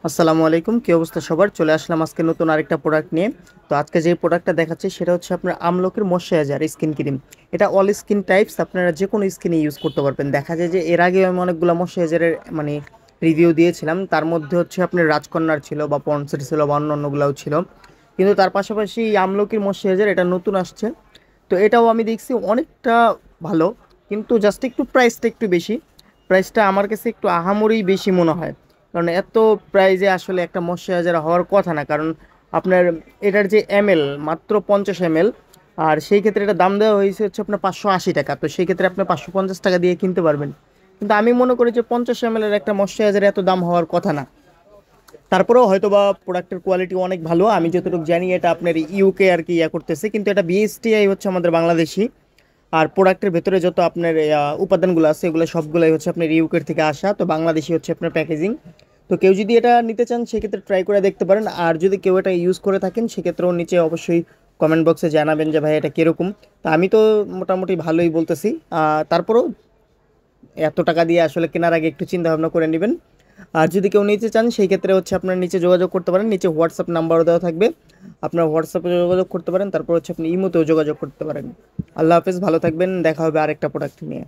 আসসালামু আলাইকুম, কি অবস্থা সবার? চলে আসলাম আজকে নতুন আরেকটা প্রোডাক্ট নিয়ে। তো আজকে যে প্রোডাক্টটা দেখাচ্ছি সেটা হচ্ছে আপনার আমলকির ময়শ্চারাইজার স্কিন ক্রিম। এটা অল স্কিন টাইপস, আপনারা যে কোনো স্কিনে ইউজ করতে পারবেন। দেখা যায় যে এর আগে আমি অনেকগুলো ময়শ্চারাইজারের মানে রিভিউ দিয়েছিলাম, তার মধ্যে হচ্ছে আপনার রাজকন্যার ছিল বা পন্ডসের ছিল বা অন্য অন্যগুলোও ছিল, কিন্তু তার পাশাপাশি এই আমলকির ময়শ্চারাইজার এটা নতুন আসছে। তো এটাও আমি দেখছি অনেকটা ভালো, কিন্তু জাস্ট একটু প্রাইসটা একটু বেশি। প্রাইসটা আমার কাছে একটু আহামরি বেশি মনে হয়, কারণ এত প্রাইজে আসলে একটা ময়শ্চারাইজার হওয়ার কথা না। কারণ আপনার এটার যে এমএল মাত্র 50 ml, আর সেই ক্ষেত্রে এটা দাম দেওয়া হয়েছে হচ্ছে আপনার 580 টাকা। তো সেই ক্ষেত্রে আপনি 550 টাকা দিয়ে কিনতে পারবেন, কিন্তু আমি মনে করি যে 50 ml এর একটা ময়শ্চারাইজার এত দাম হওয়ার কথা না। তারপরেও হয়তো বা প্রোডাক্টের কোয়ালিটি অনেক ভালো, আমি যতটুকু জানি এটা আপনার ইউকে আর কি করতেছে, কিন্তু এটা বিএসটিআই হচ্ছে আমাদের বাংলাদেশি। আর প্রোডাক্টের ভেতরে যত আপনার উপাদানগুলো আছে এগুলো সবগুলোই হচ্ছে আপনার ইউকের থেকে আসা, তো বাংলাদেশি হচ্ছে আপনার প্যাকেজিং। তো কেউ যদি এটা নিতে চান সেক্ষেত্রে ট্রাই করে দেখতে পারেন, আর যদি কেউ এটা ইউজ করে থাকেন সেক্ষেত্রেও নিচে অবশ্যই কমেন্ট বক্সে জানাবেন যে ভাই এটা কীরকম। তা আমি তো মোটামুটি ভালোই বলতেছি। তারপরেও এত টাকা দিয়ে আসলে কেনার আগে একটু চিন্তা ভাবনা করে নেবেন। আর যদি কেউ নিতে চান সেই ক্ষেত্রে হচ্ছে আপনার নিচে যোগাযোগ করতে পারেন, নিচে হোয়াটসঅ্যাপ নাম্বারও দেওয়া থাকবে, আপনার হোয়াটসঅ্যাপে যোগাযোগ করতে পারেন, তারপর হচ্ছে আপনি ইমোতেও যোগাযোগ করতে পারেন। আল্লাহ হাফেজ, ভালো থাকবেন, দেখা হবে আরেকটা প্রোডাক্ট নিয়ে।